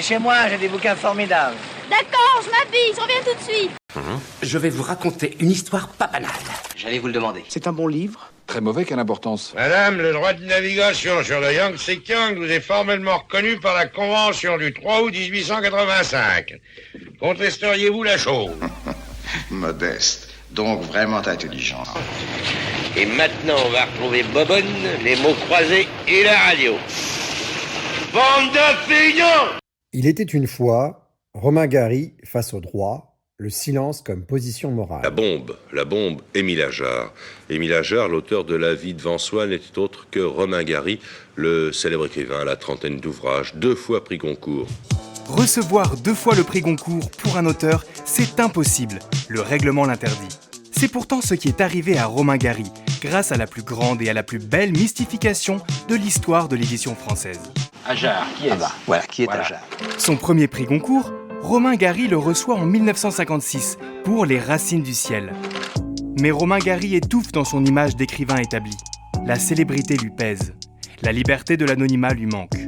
Venez chez moi, j'ai des bouquins formidables. D'accord, je m'habille, je reviens tout de suite. Je vais vous raconter une histoire pas banale. J'allais vous le demander. C'est un bon livre. Très mauvais, quelle importance. Madame, le droit de navigation sur le Yangtze-Kiang vous est formellement reconnu par la Convention du 3 août 1885. Contesteriez-vous la chose? Modeste, donc vraiment intelligent. Et maintenant, on va retrouver Bobonne, les mots croisés et la radio. Bande de fignons! Il était une fois Romain Gary face au droit, le silence comme position morale. La bombe, Émile Ajar. Émile Ajar, l'auteur de La vie de Vansois, n'était autre que Romain Gary, le célèbre écrivain à la trentaine d'ouvrages, 2 fois prix Goncourt. Recevoir 2 fois le prix Goncourt pour un auteur, c'est impossible. Le règlement l'interdit. C'est pourtant ce qui est arrivé à Romain Gary, grâce à la plus grande et à la plus belle mystification de l'histoire de l'édition française. Ajar, qui est Voilà, qui est Ajar? Son premier prix Goncourt, Romain Gary le reçoit en 1956 pour Les Racines du ciel. Mais Romain Gary étouffe dans son image d'écrivain établi. La célébrité lui pèse. La liberté de l'anonymat lui manque.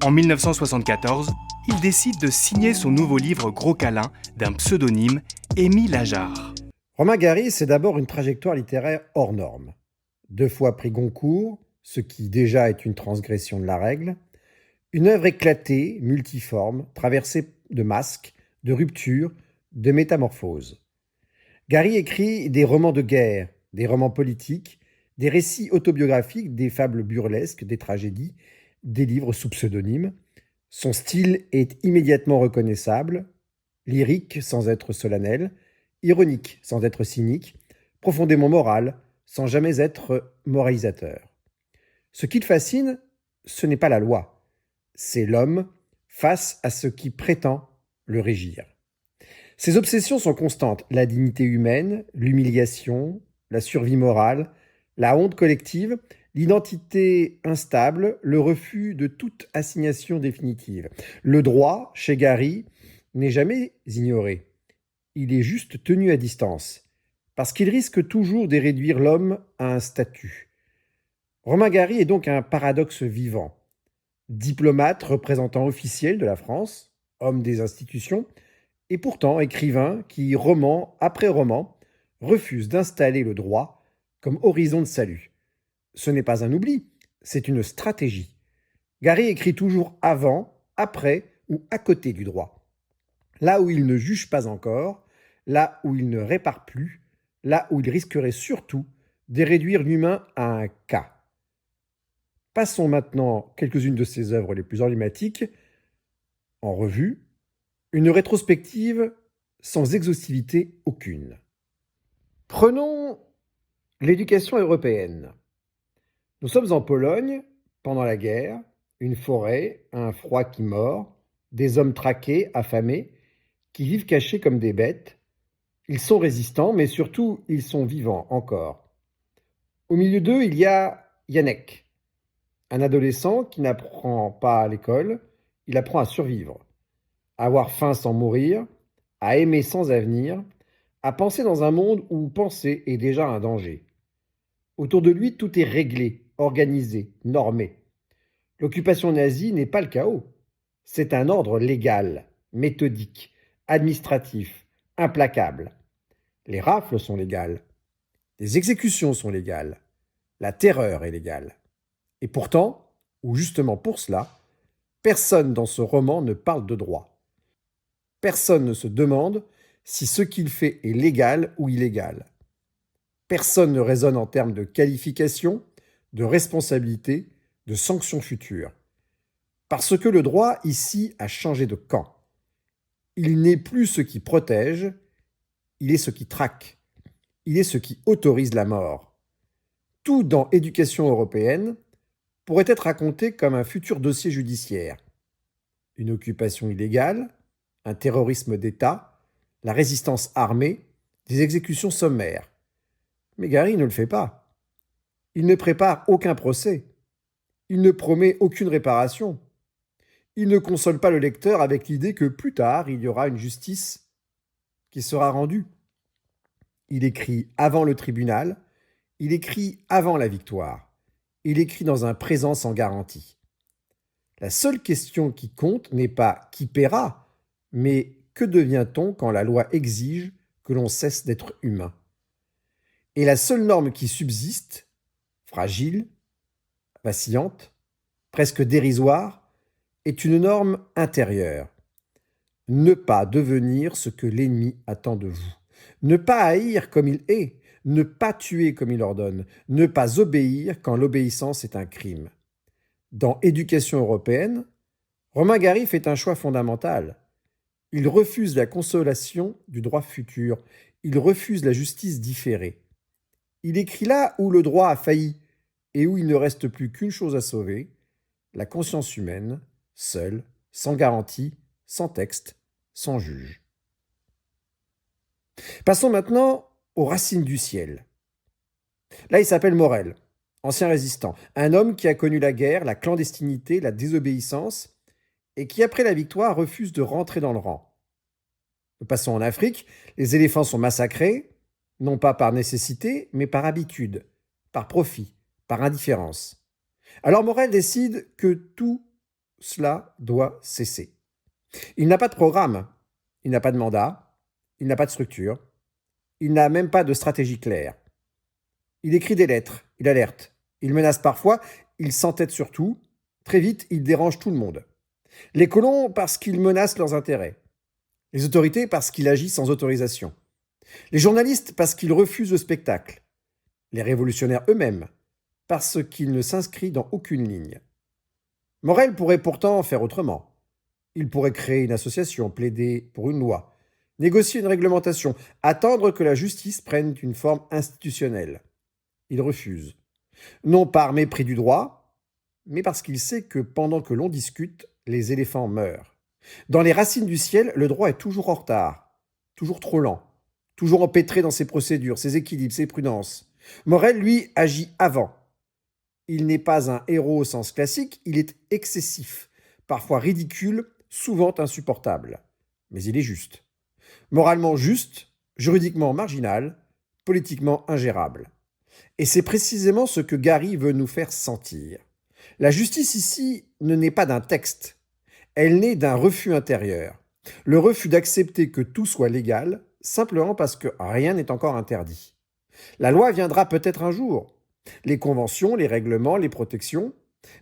En 1974, il décide de signer son nouveau livre Gros câlin d'un pseudonyme, Émile Ajar. Romain Gary, c'est d'abord une trajectoire littéraire hors norme. 2 fois prix Goncourt, ce qui déjà est une transgression de la règle. Une œuvre éclatée, multiforme, traversée de masques, de ruptures, de métamorphoses. Gary écrit des romans de guerre, des romans politiques, des récits autobiographiques, des fables burlesques, des tragédies, des livres sous pseudonyme. Son style est immédiatement reconnaissable, lyrique sans être solennel, ironique sans être cynique, profondément moral sans jamais être moralisateur. Ce qui le fascine, ce n'est pas la loi, c'est l'homme face à ce qui prétend le régir. Ses obsessions sont constantes, la dignité humaine, l'humiliation, la survie morale, la honte collective, l'identité instable, le refus de toute assignation définitive. Le droit, chez Gary, n'est jamais ignoré. Il est juste tenu à distance, parce qu'il risque toujours de réduire l'homme à un statut. Romain Gary est donc un paradoxe vivant. Diplomate, représentant officiel de la France, homme des institutions, et pourtant écrivain qui, roman après roman, refuse d'installer le droit comme horizon de salut. Ce n'est pas un oubli, c'est une stratégie. Gary écrit toujours avant, après ou à côté du droit. Là où il ne juge pas encore, là où il ne répare plus, là où il risquerait surtout de réduire l'humain à un cas. Passons maintenant quelques-unes de ses œuvres les plus emblématiques en revue, une rétrospective sans exhaustivité aucune. Prenons l'éducation européenne. Nous sommes en Pologne, pendant la guerre, une forêt, un froid qui mord, des hommes traqués, affamés, qui vivent cachés comme des bêtes. Ils sont résistants, mais surtout, ils sont vivants encore. Au milieu d'eux, il y a Janek, un adolescent qui n'apprend pas à l'école, il apprend à survivre, à avoir faim sans mourir, à aimer sans avenir, à penser dans un monde où penser est déjà un danger. Autour de lui, tout est réglé, organisé, normé. L'occupation nazie n'est pas le chaos. C'est un ordre légal, méthodique, administratif, implacable. Les rafles sont légales. Les exécutions sont légales. La terreur est légale. Et pourtant, ou justement pour cela, personne dans ce roman ne parle de droit. Personne ne se demande si ce qu'il fait est légal ou illégal. Personne ne raisonne en termes de qualification, de responsabilité, de sanctions futures. Parce que le droit, ici, a changé de camp. Il n'est plus ce qui protège, il est ce qui traque. Il est ce qui autorise la mort. Tout dans Éducation européenne pourrait être raconté comme un futur dossier judiciaire. Une occupation illégale, un terrorisme d'État, la résistance armée, des exécutions sommaires. Mais Gary ne le fait pas. Il ne prépare aucun procès. Il ne promet aucune réparation. Il ne console pas le lecteur avec l'idée que plus tard, il y aura une justice qui sera rendue. Il écrit avant le tribunal, il écrit avant la victoire. Il écrit dans un présent sans garantie. La seule question qui compte n'est pas qui paiera, mais que devient-on quand la loi exige que l'on cesse d'être humain? Et la seule norme qui subsiste, fragile, vacillante, presque dérisoire, est une norme intérieure. Ne pas devenir ce que l'ennemi attend de vous. Ne pas haïr comme il est, ne pas tuer comme il ordonne, ne pas obéir quand l'obéissance est un crime. Dans Éducation européenne, Romain Gary fait un choix fondamental. Il refuse la consolation du droit futur, il refuse la justice différée. Il écrit là où le droit a failli et où il ne reste plus qu'une chose à sauver, la conscience humaine, seule, sans garantie, sans texte, sans juge. Passons maintenant aux racines du ciel. Là, il s'appelle Morel, ancien résistant, un homme qui a connu la guerre, la clandestinité, la désobéissance, et qui, après la victoire, refuse de rentrer dans le rang. Nous passons en Afrique, les éléphants sont massacrés, non pas par nécessité, mais par habitude, par profit, par indifférence. Alors Morel décide que tout cela doit cesser. Il n'a pas de programme, il n'a pas de mandat, il n'a pas de structure, il n'a même pas de stratégie claire. Il écrit des lettres, il alerte, il menace parfois, il s'entête surtout, très vite il dérange tout le monde. Les colons parce qu'il menace leurs intérêts, les autorités parce qu'il agit sans autorisation, les journalistes parce qu'il refuse le spectacle, les révolutionnaires eux-mêmes parce qu'il ne s'inscrit dans aucune ligne. Morel pourrait pourtant faire autrement. Il pourrait créer une association, plaider pour une loi, négocier une réglementation, attendre que la justice prenne une forme institutionnelle. Il refuse. Non par mépris du droit, mais parce qu'il sait que pendant que l'on discute, les éléphants meurent. Dans les racines du ciel, le droit est toujours en retard, toujours trop lent, toujours empêtré dans ses procédures, ses équilibres, ses prudences. Morel, lui, agit avant. Il n'est pas un héros au sens classique, il est excessif, parfois ridicule, souvent insupportable. Mais il est juste. Moralement juste, juridiquement marginal, politiquement ingérable. Et c'est précisément ce que Gary veut nous faire sentir. La justice ici ne naît pas d'un texte, elle naît d'un refus intérieur. Le refus d'accepter que tout soit légal, simplement parce que rien n'est encore interdit. La loi viendra peut-être un jour. Les conventions, les règlements, les protections.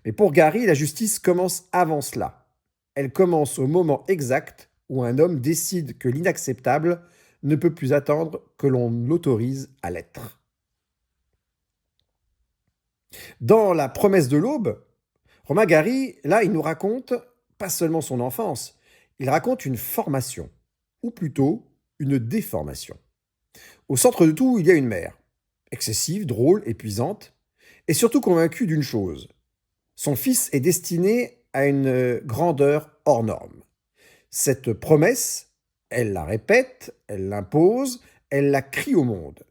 Mais pour Gary, la justice commence avant cela. Elle commence au moment exact où un homme décide que l'inacceptable ne peut plus attendre que l'on l'autorise à l'être. Dans La promesse de l'aube, Romain Gary, là, il nous raconte pas seulement son enfance, il raconte une formation, ou plutôt une déformation. Au centre de tout, il y a une mère, excessive, drôle, épuisante, et surtout convaincue d'une chose. Son fils est destiné à une grandeur hors norme. Cette promesse, elle la répète, elle l'impose, elle la crie au monde.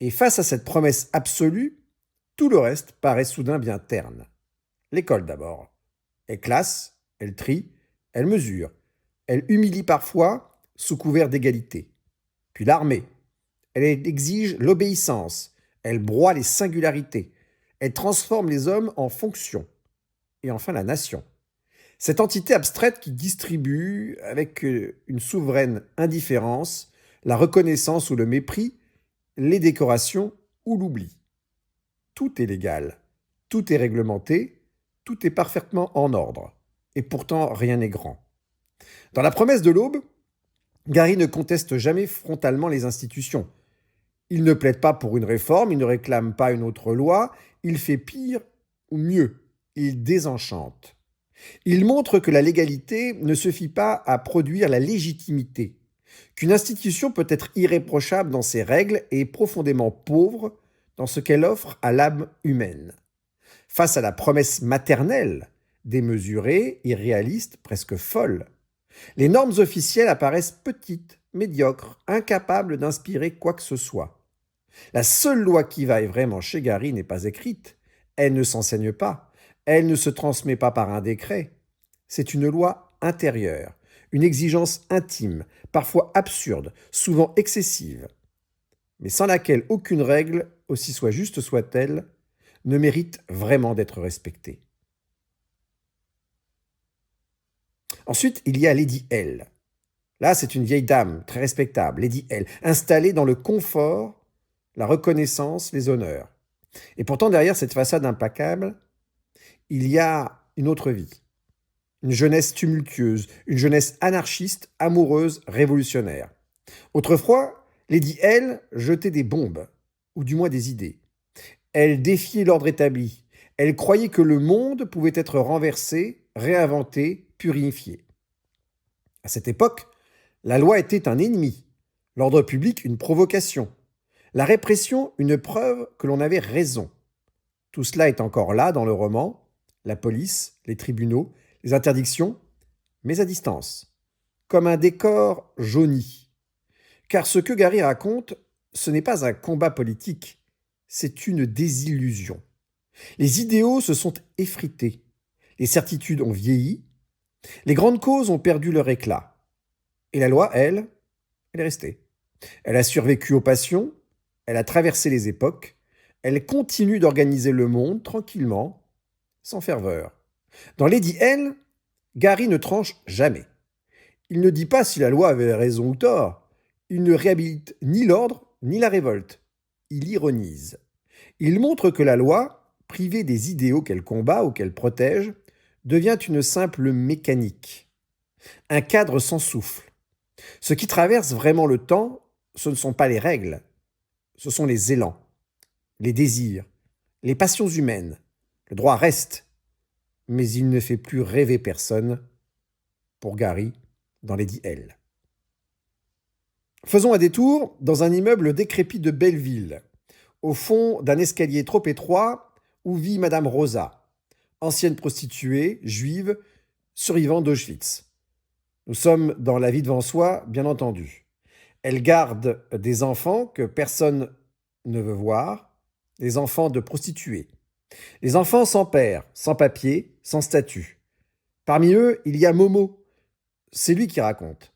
Et face à cette promesse absolue, tout le reste paraît soudain bien terne. L'école d'abord. Elle classe, elle trie, elle mesure, elle humilie parfois sous couvert d'égalité. Puis l'armée. Elle exige l'obéissance, elle broie les singularités, elle transforme les hommes en fonctions. Et enfin la nation. Cette entité abstraite qui distribue, avec une souveraine indifférence, la reconnaissance ou le mépris, les décorations ou l'oubli. Tout est légal, tout est réglementé, tout est parfaitement en ordre. Et pourtant, rien n'est grand. Dans La promesse de l'aube, Gary ne conteste jamais frontalement les institutions. Il ne plaide pas pour une réforme, il ne réclame pas une autre loi, il fait pire ou mieux, il désenchante. Il montre que la légalité ne suffit pas à produire la légitimité, qu'une institution peut être irréprochable dans ses règles et profondément pauvre dans ce qu'elle offre à l'âme humaine. Face à la promesse maternelle, démesurée, irréaliste, presque folle, les normes officielles apparaissent petites, médiocres, incapables d'inspirer quoi que ce soit. La seule loi qui vaille vraiment chez Gary n'est pas écrite, elle ne s'enseigne pas, elle ne se transmet pas par un décret. C'est une loi intérieure, une exigence intime, parfois absurde, souvent excessive, mais sans laquelle aucune règle, aussi soit juste soit-elle, ne mérite vraiment d'être respectée. Ensuite, il y a Lady L. Là, c'est une vieille dame, très respectable, Lady L, installée dans le confort, la reconnaissance, les honneurs. Et pourtant, derrière cette façade implacable, il y a une autre vie. Une jeunesse tumultueuse, une jeunesse anarchiste, amoureuse, révolutionnaire. Autrefois, Lady L jetait des bombes, ou du moins des idées. Elle défiait l'ordre établi. Elle croyait que le monde pouvait être renversé, réinventé, purifié. À cette époque, la loi était un ennemi, l'ordre public une provocation, la répression une preuve que l'on avait raison. Tout cela est encore là dans le roman, la police, les tribunaux, les interdictions, mais à distance, comme un décor jauni. Car ce que Gary raconte, ce n'est pas un combat politique, c'est une désillusion. Les idéaux se sont effrités, les certitudes ont vieilli, les grandes causes ont perdu leur éclat. Et la loi, elle est restée. Elle a survécu aux passions, elle a traversé les époques, elle continue d'organiser le monde tranquillement, sans ferveur. Dans Lady L, Gary ne tranche jamais. Il ne dit pas si la loi avait raison ou tort. Il ne réhabilite ni l'ordre ni la révolte. Il ironise. Il montre que la loi, privée des idéaux qu'elle combat ou qu'elle protège, devient une simple mécanique, un cadre sans souffle. Ce qui traverse vraiment le temps, ce ne sont pas les règles, ce sont les élans, les désirs, les passions humaines. Le droit reste, mais il ne fait plus rêver personne, pour Gary, dans Lady L. Faisons un détour dans un immeuble décrépit de Belleville, au fond d'un escalier trop étroit où vit Madame Rosa, ancienne prostituée, juive, survivante d'Auschwitz. Nous sommes dans la vie devant soi, bien entendu. Elle garde des enfants que personne ne veut voir, des enfants de prostituées. Les enfants sans père, sans papier, sans statut. Parmi eux, il y a Momo. C'est lui qui raconte,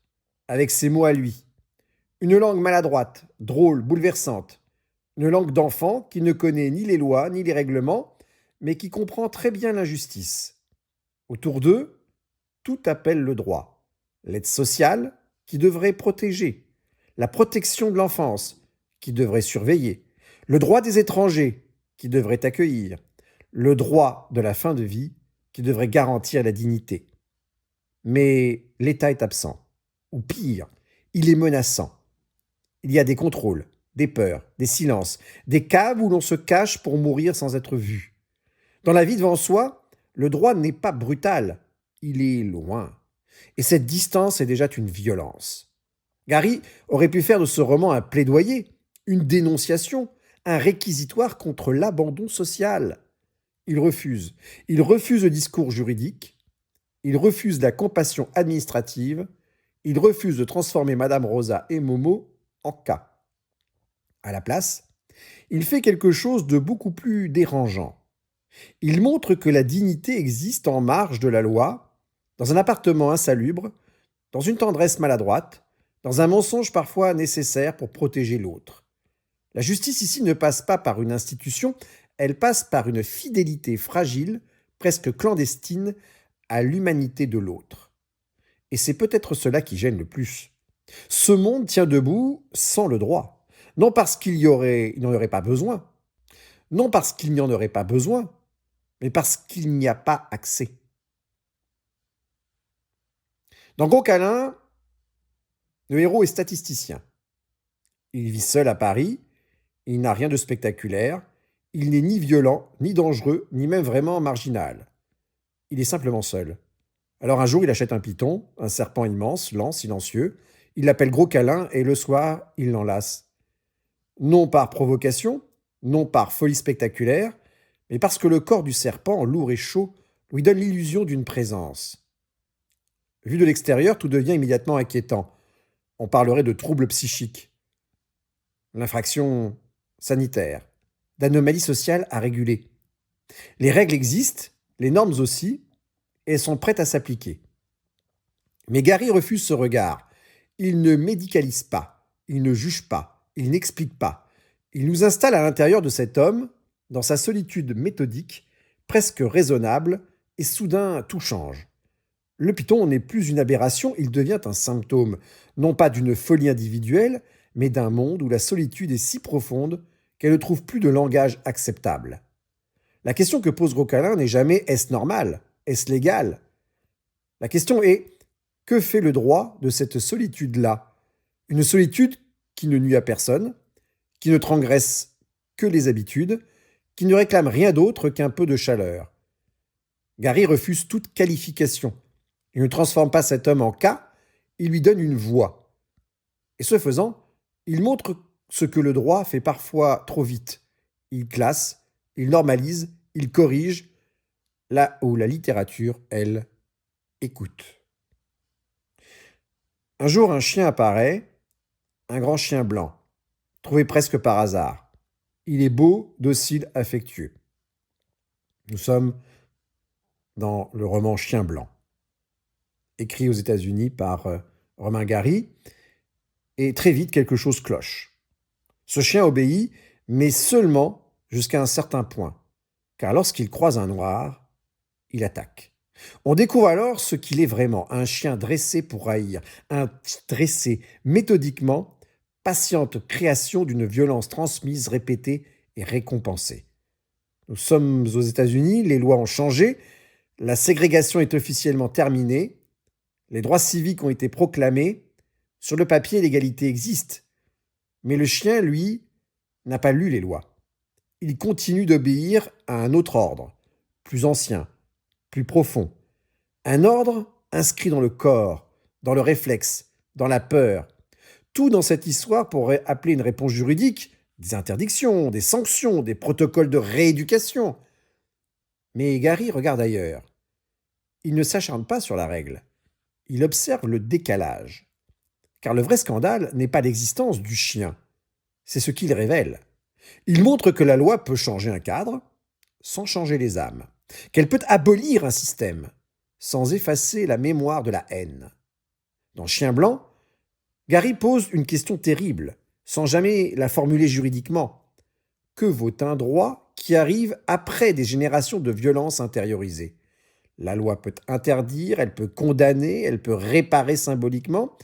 avec ses mots à lui. Une langue maladroite, drôle, bouleversante. Une langue d'enfant qui ne connaît ni les lois ni les règlements, mais qui comprend très bien l'injustice. Autour d'eux, tout appelle le droit. L'aide sociale, qui devrait protéger. La protection de l'enfance, qui devrait surveiller. Le droit des étrangers, qui devrait accueillir. Le droit de la fin de vie, qui devrait garantir la dignité. Mais l'État est absent. Ou pire, il est menaçant. Il y a des contrôles, des peurs, des silences, des caves où l'on se cache pour mourir sans être vu. Dans la vie devant soi, le droit n'est pas brutal, il est loin. Et cette distance est déjà une violence. Gary aurait pu faire de ce roman un plaidoyer, une dénonciation, un réquisitoire contre l'abandon social. Il refuse. Il refuse le discours juridique, il refuse la compassion administrative, il refuse de transformer Madame Rosa et Momo en cas. À la place, il fait quelque chose de beaucoup plus dérangeant. Il montre que la dignité existe en marge de la loi, dans un appartement insalubre, dans une tendresse maladroite, dans un mensonge parfois nécessaire pour protéger l'autre. La justice ici ne passe pas par une institution, elle passe par une fidélité fragile, presque clandestine, à l'humanité de l'autre. Et c'est peut-être cela qui gêne le plus. Ce monde tient debout sans le droit. Non parce qu'il n'en aurait pas besoin. Non parce qu'il n'y en aurait pas besoin, mais parce qu'il n'y a pas accès. Dans Gros Câlin, le héros est statisticien. Il vit seul à Paris, il n'a rien de spectaculaire, il n'est ni violent, ni dangereux, ni même vraiment marginal. Il est simplement seul. Alors un jour, il achète un python, un serpent immense, lent, silencieux. Il l'appelle Gros Câlin et le soir, il l'enlace. Non par provocation, non par folie spectaculaire, mais parce que le corps du serpent, lourd et chaud, lui donne l'illusion d'une présence. Vu de l'extérieur, tout devient immédiatement inquiétant. On parlerait de troubles psychiques, l'infraction sanitaire, d'anomalies sociales à réguler. Les règles existent, les normes aussi, et elles sont prêtes à s'appliquer. Mais Gary refuse ce regard. Il ne médicalise pas, il ne juge pas, il n'explique pas. Il nous installe à l'intérieur de cet homme, dans sa solitude méthodique, presque raisonnable, et soudain tout change. Le python n'est plus une aberration, il devient un symptôme, non pas d'une folie individuelle, mais d'un monde où la solitude est si profonde qu'elle ne trouve plus de langage acceptable. La question que pose Roqualin n'est jamais « est-ce normal ? Est-ce légal ?» La question est « que fait le droit de cette solitude-là » Une solitude qui ne nuit à personne, qui ne transgresse que les habitudes, qui ne réclame rien d'autre qu'un peu de chaleur. Gary refuse toute qualification. Il ne transforme pas cet homme en cas, il lui donne une voix. Et ce faisant, il montre ce que le droit fait parfois trop vite. Il classe, il normalise, il corrige, là où la littérature, elle, écoute. Un jour, un chien apparaît, un grand chien blanc, trouvé presque par hasard. Il est beau, docile, affectueux. Nous sommes dans le roman Chien blanc, écrit aux États-Unis par Romain Gary, et très vite quelque chose cloche. Ce chien obéit, mais seulement jusqu'à un certain point, car lorsqu'il croise un noir, il attaque. On découvre alors ce qu'il est vraiment, un chien dressé pour haïr, un dressé méthodiquement, patiente création d'une violence transmise, répétée et récompensée. Nous sommes aux États-Unis, les lois ont changé, la ségrégation est officiellement terminée, les droits civiques ont été proclamés, sur le papier l'égalité existe, mais le chien, lui, n'a pas lu les lois. Il continue d'obéir à un autre ordre, plus ancien, plus profond. Un ordre inscrit dans le corps, dans le réflexe, dans la peur. Tout dans cette histoire pourrait appeler une réponse juridique, des interdictions, des sanctions, des protocoles de rééducation. Mais Gary regarde ailleurs. Il ne s'acharne pas sur la règle. Il observe le décalage. Car le vrai scandale n'est pas l'existence du chien, c'est ce qu'il révèle. Il montre que la loi peut changer un cadre sans changer les âmes, qu'elle peut abolir un système sans effacer la mémoire de la haine. Dans Chien blanc, Gary pose une question terrible, sans jamais la formuler juridiquement. Que vaut un droit qui arrive après des générations de violences intériorisées ? La loi peut interdire, elle peut condamner, elle peut réparer symboliquement,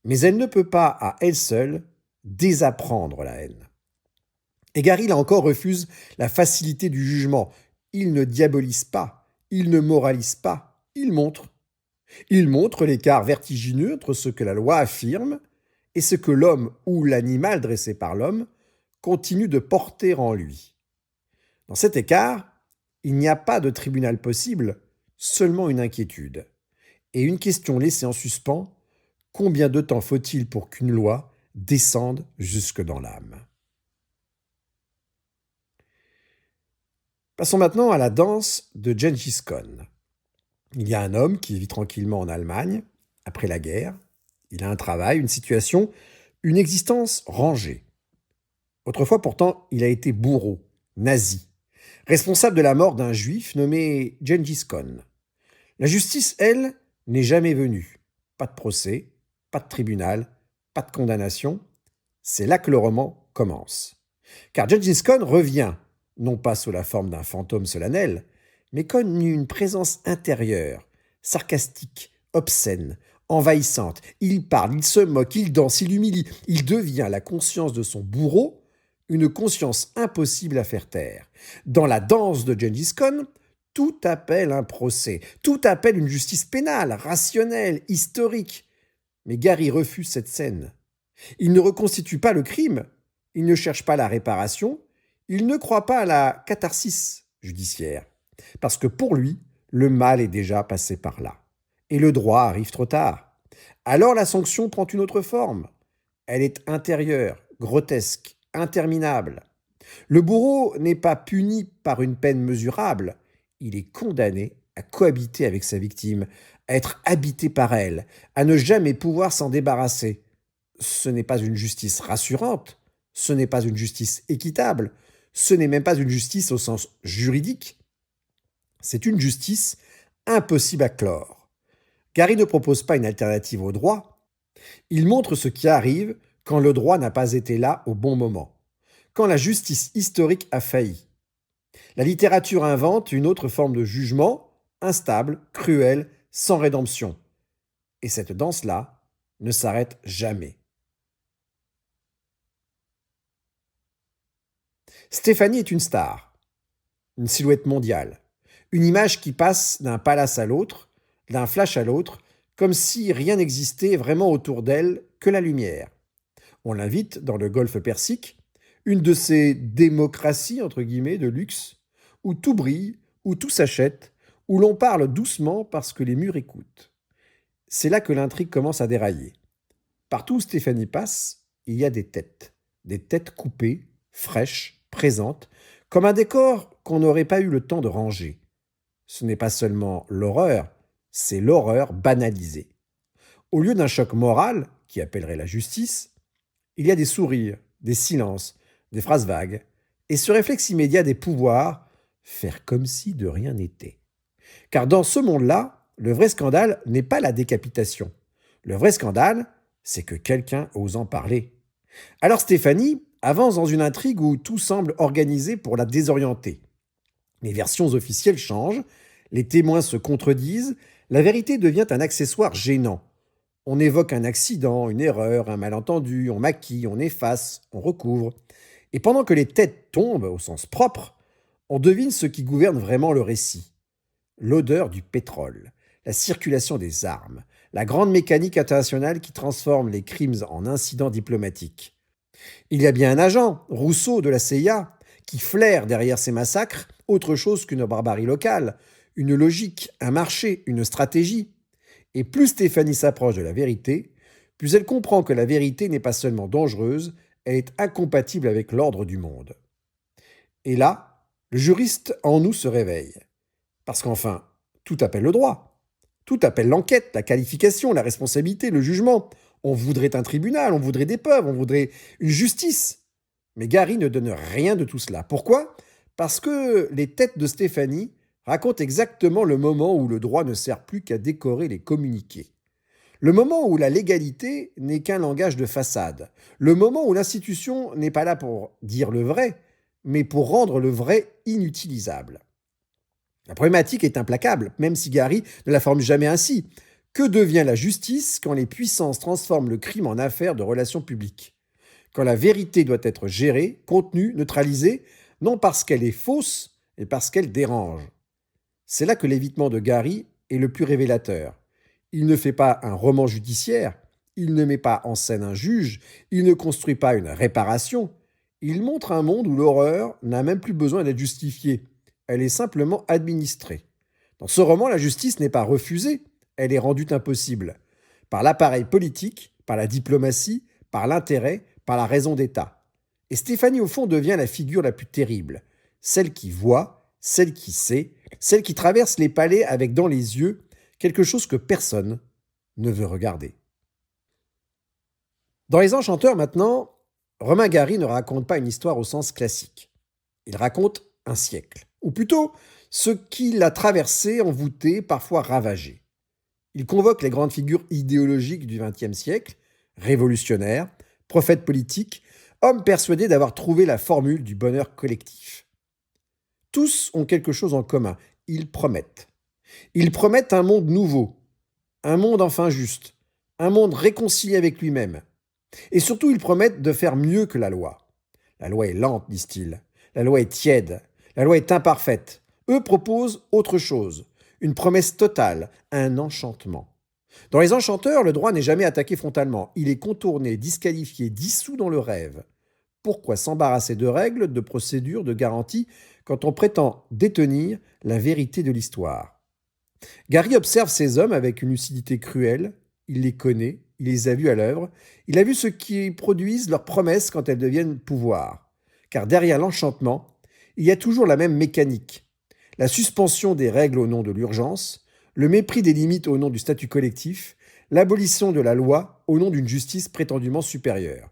mais elle ne peut pas, à elle seule, désapprendre la haine. Et Gary, là encore, refuse la facilité du jugement. Il ne diabolise pas, il ne moralise pas, il montre. Il montre l'écart vertigineux entre ce que la loi affirme et ce que l'homme ou l'animal dressé par l'homme continue de porter en lui. Dans cet écart, il n'y a pas de tribunal possible, seulement une inquiétude. Et une question laissée en suspens, combien de temps faut-il pour qu'une loi descende jusque dans l'âme ? Passons maintenant à la danse de Gengis Khan. Il y a un homme qui vit tranquillement en Allemagne, après la guerre. Il a un travail, une situation, une existence rangée. Autrefois pourtant, il a été bourreau, nazi, responsable de la mort d'un juif nommé Gengis Khan. La justice, elle, n'est jamais venue. Pas de procès, pas de tribunal, pas de condamnation. C'est là que le roman commence. Car Gengis Khan revient, non pas sous la forme d'un fantôme solennel, mais comme une présence intérieure, sarcastique, obscène, envahissante. Il parle, il se moque, il danse, il humilie. Il devient la conscience de son bourreau, une conscience impossible à faire taire. Dans la danse de Gengis Khan, tout appelle un procès, tout appelle une justice pénale, rationnelle, historique. Mais Gary refuse cette scène. Il ne reconstitue pas le crime, il ne cherche pas la réparation, il ne croit pas à la catharsis judiciaire. Parce que pour lui, le mal est déjà passé par là. Et le droit arrive trop tard. Alors la sanction prend une autre forme. Elle est intérieure, grotesque, interminable. Le bourreau n'est pas puni par une peine mesurable. Il est condamné à cohabiter avec sa victime, à être habité par elle, à ne jamais pouvoir s'en débarrasser. Ce n'est pas une justice rassurante, ce n'est pas une justice équitable, ce n'est même pas une justice au sens juridique. C'est une justice impossible à clore. Gary ne propose pas une alternative au droit. Il montre ce qui arrive quand le droit n'a pas été là au bon moment, quand la justice historique a failli. La littérature invente une autre forme de jugement, instable, cruel, sans rédemption. Et cette danse-là ne s'arrête jamais. Stéphanie est une star, une silhouette mondiale, une image qui passe d'un palace à l'autre, d'un flash à l'autre, comme si rien n'existait vraiment autour d'elle que la lumière. On l'invite dans le Golfe Persique, une de ces démocraties entre guillemets de luxe, où tout brille, où tout s'achète, où l'on parle doucement parce que les murs écoutent. C'est là que l'intrigue commence à dérailler. Partout où Stéphanie passe, il y a des têtes coupées, fraîches, présentes, comme un décor qu'on n'aurait pas eu le temps de ranger. Ce n'est pas seulement l'horreur, c'est l'horreur banalisée. Au lieu d'un choc moral, qui appellerait la justice, il y a des sourires, des silences, des phrases vagues, et ce réflexe immédiat des pouvoirs, faire comme si de rien n'était. Car dans ce monde-là, le vrai scandale n'est pas la décapitation. Le vrai scandale, c'est que quelqu'un ose en parler. Alors Stéphanie avance dans une intrigue où tout semble organisé pour la désorienter. Les versions officielles changent, les témoins se contredisent, la vérité devient un accessoire gênant. On évoque un accident, une erreur, un malentendu, on maquille, on efface, on recouvre. Et pendant que les têtes tombent au sens propre, on devine ce qui gouverne vraiment le récit. L'odeur du pétrole, la circulation des armes, la grande mécanique internationale qui transforme les crimes en incidents diplomatiques. Il y a bien un agent, Rousseau de la CIA, qui flaire derrière ces massacres autre chose qu'une barbarie locale, une logique, un marché, une stratégie. Et plus Stéphanie s'approche de la vérité, plus elle comprend que la vérité n'est pas seulement dangereuse, elle est incompatible avec l'ordre du monde. Et là, le juriste en nous se réveille. Parce qu'enfin, tout appelle le droit. Tout appelle l'enquête, la qualification, la responsabilité, le jugement. On voudrait un tribunal, on voudrait des preuves, on voudrait une justice. Mais Gary ne donne rien de tout cela. Pourquoi ? Parce que les têtes de Stéphanie racontent exactement le moment où le droit ne sert plus qu'à décorer les communiqués. Le moment où la légalité n'est qu'un langage de façade. Le moment où l'institution n'est pas là pour dire le vrai, mais pour rendre le vrai inutilisable. La problématique est implacable, même si Gary ne la forme jamais ainsi. Que devient la justice quand les puissances transforment le crime en affaire de relations publiques ? Quand la vérité doit être gérée, contenue, neutralisée, non parce qu'elle est fausse, mais parce qu'elle dérange. C'est là que l'évitement de Gary est le plus révélateur. Il ne fait pas un roman judiciaire, il ne met pas en scène un juge, il ne construit pas une réparation. Il montre un monde où l'horreur n'a même plus besoin d'être justifiée. Elle est simplement administrée. Dans ce roman, la justice n'est pas refusée, elle est rendue impossible. Par l'appareil politique, par la diplomatie, par l'intérêt, par la raison d'État. Et Stéphanie, au fond, devient la figure la plus terrible. Celle qui voit, celle qui sait, celle qui traverse les palais avec dans les yeux quelque chose que personne ne veut regarder. Dans Les Enchanteurs, maintenant, Romain Gary ne raconte pas une histoire au sens classique. Il raconte un siècle, ou plutôt ce qu'il a traversé, envoûté, parfois ravagé. Il convoque les grandes figures idéologiques du XXe siècle, révolutionnaires, prophètes politiques, hommes persuadés d'avoir trouvé la formule du bonheur collectif. Tous ont quelque chose en commun, ils promettent. Ils promettent un monde nouveau, un monde enfin juste, un monde réconcilié avec lui-même. Et surtout, ils promettent de faire mieux que la loi. La loi est lente, disent-ils. La loi est tiède. La loi est imparfaite. Eux proposent autre chose, une promesse totale, un enchantement. Dans Les Enchanteurs, le droit n'est jamais attaqué frontalement. Il est contourné, disqualifié, dissous dans le rêve. Pourquoi s'embarrasser de règles, de procédures, de garanties, quand on prétend détenir la vérité de l'histoire ? Gary observe ces hommes avec une lucidité cruelle. Il les connaît, il les a vus à l'œuvre. Il a vu ce qui produisent leurs promesses quand elles deviennent pouvoir. Car derrière l'enchantement, il y a toujours la même mécanique. La suspension des règles au nom de l'urgence, le mépris des limites au nom du statut collectif, l'abolition de la loi au nom d'une justice prétendument supérieure.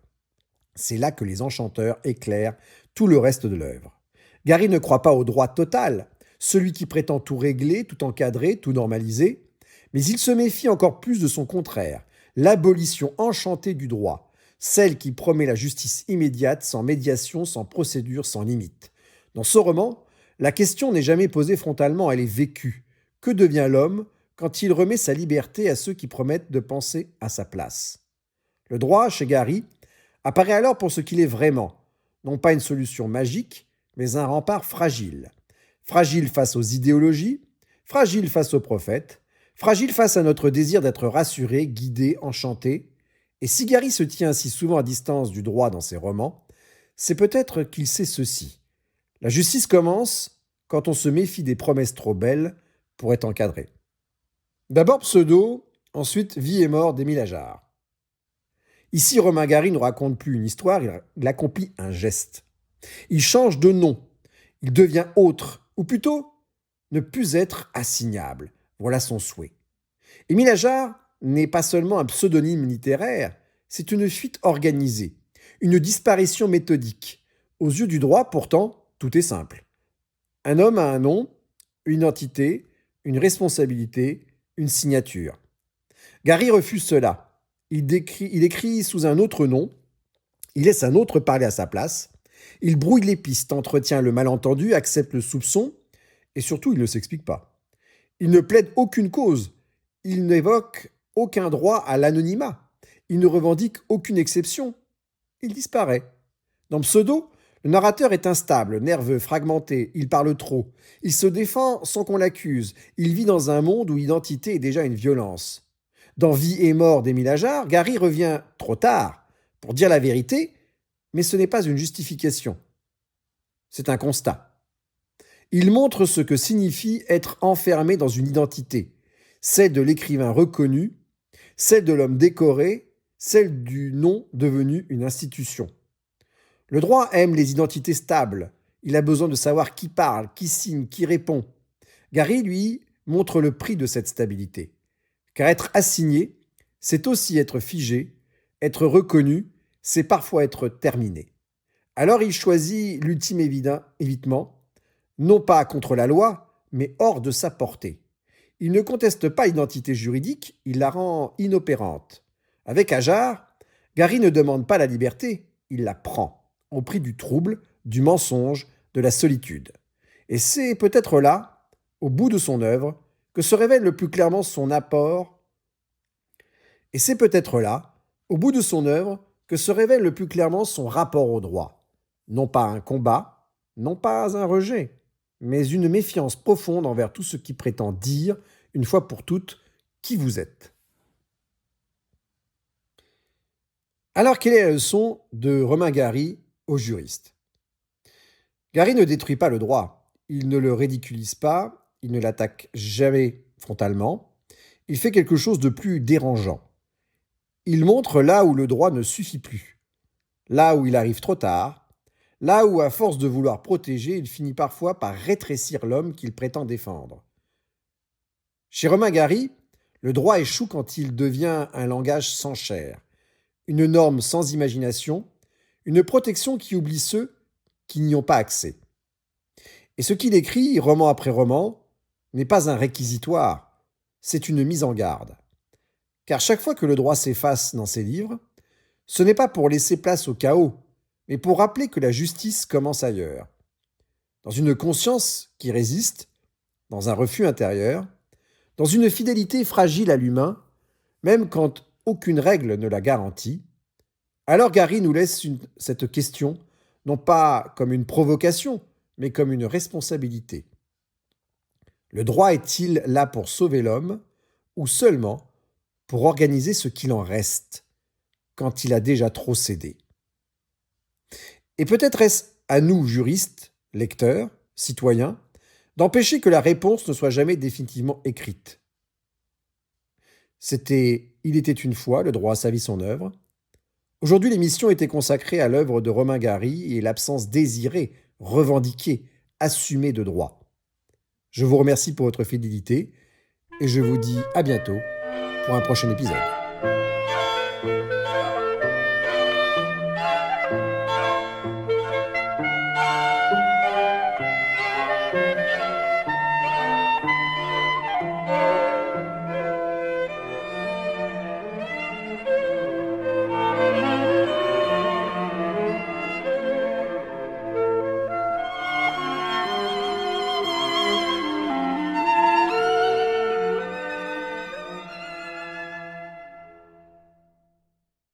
C'est là que Les Enchanteurs éclairent tout le reste de l'œuvre. Gary ne croit pas au droit total, celui qui prétend tout régler, tout encadrer, tout normaliser, mais il se méfie encore plus de son contraire, l'abolition enchantée du droit, celle qui promet la justice immédiate, sans médiation, sans procédure, sans limite. Dans ce roman, la question n'est jamais posée frontalement, elle est vécue. Que devient l'homme quand il remet sa liberté à ceux qui promettent de penser à sa place. Le droit, chez Gary, apparaît alors pour ce qu'il est vraiment, non pas une solution magique, mais un rempart fragile. Fragile face aux idéologies, fragile face aux prophètes, fragile face à notre désir d'être rassuré, guidé, enchanté. Et si Gary se tient si souvent à distance du droit dans ses romans, c'est peut-être qu'il sait ceci. La justice commence quand on se méfie des promesses trop belles pour être encadré. D'abord Pseudo, ensuite Vie et mort d'Émile Ajar. Ici, Romain Gary ne raconte plus une histoire, il accomplit un geste. Il change de nom, il devient autre, ou plutôt ne plus être assignable. Voilà son souhait. Émile Ajar n'est pas seulement un pseudonyme littéraire, c'est une fuite organisée, une disparition méthodique. Aux yeux du droit, pourtant, tout est simple. Un homme a un nom, une identité, une responsabilité, une signature. Gary refuse cela. Il écrit sous un autre nom, il laisse un autre parler à sa place, il brouille les pistes, entretient le malentendu, accepte le soupçon, et surtout, il ne s'explique pas. Il ne plaide aucune cause, il n'évoque aucun droit à l'anonymat, il ne revendique aucune exception, il disparaît. Dans Pseudo, le narrateur est instable, nerveux, fragmenté, il parle trop, il se défend sans qu'on l'accuse, il vit dans un monde où l'identité est déjà une violence. Dans Vie et mort d'Émile Ajar, Gary revient trop tard pour dire la vérité, mais ce n'est pas une justification. C'est un constat. Il montre ce que signifie être enfermé dans une identité, celle de l'écrivain reconnu, celle de l'homme décoré, celle du nom devenu une institution. Le droit aime les identités stables. Il a besoin de savoir qui parle, qui signe, qui répond. Gary, lui, montre le prix de cette stabilité. Car être assigné, c'est aussi être figé, être reconnu, c'est parfois être terminé. Alors il choisit l'ultime évitement, non pas contre la loi, mais hors de sa portée. Il ne conteste pas l'identité juridique, il la rend inopérante. Avec Ajar, Gary ne demande pas la liberté, il la prend, au prix du trouble, du mensonge, de la solitude. Et c'est peut-être là, au bout de son œuvre, que se révèle le plus clairement son apport. Et c'est peut-être là, au bout de son œuvre, que se révèle le plus clairement son rapport au droit. Non pas un combat, non pas un rejet, mais une méfiance profonde envers tout ce qui prétend dire, une fois pour toutes, qui vous êtes. Alors, quelle est la leçon de Romain Gary aux juristes ? Gary ne détruit pas le droit, il ne le ridiculise pas, il ne l'attaque jamais frontalement, il fait quelque chose de plus dérangeant. Il montre là où le droit ne suffit plus, là où il arrive trop tard, là où à force de vouloir protéger, il finit parfois par rétrécir l'homme qu'il prétend défendre. Chez Romain Gary, le droit échoue quand il devient un langage sans chair, une norme sans imagination, une protection qui oublie ceux qui n'y ont pas accès. Et ce qu'il écrit, roman après roman, n'est pas un réquisitoire, c'est une mise en garde. Car chaque fois que le droit s'efface dans ses livres, ce n'est pas pour laisser place au chaos, mais pour rappeler que la justice commence ailleurs. Dans une conscience qui résiste, dans un refus intérieur, dans une fidélité fragile à l'humain, même quand aucune règle ne la garantit, alors Gary nous laisse cette question, non pas comme une provocation, mais comme une responsabilité. Le droit est-il là pour sauver l'homme, ou seulement pour organiser ce qu'il en reste, quand il a déjà trop cédé? Et peut-être est-ce à nous, juristes, lecteurs, citoyens, d'empêcher que la réponse ne soit jamais définitivement écrite. C'était « Il était une fois, le droit, sa vie, son œuvre ». Aujourd'hui, l'émission était consacrée à l'œuvre de Romain Gary et l'absence désirée, revendiquée, assumée de droit. Je vous remercie pour votre fidélité et je vous dis à bientôt pour un prochain épisode.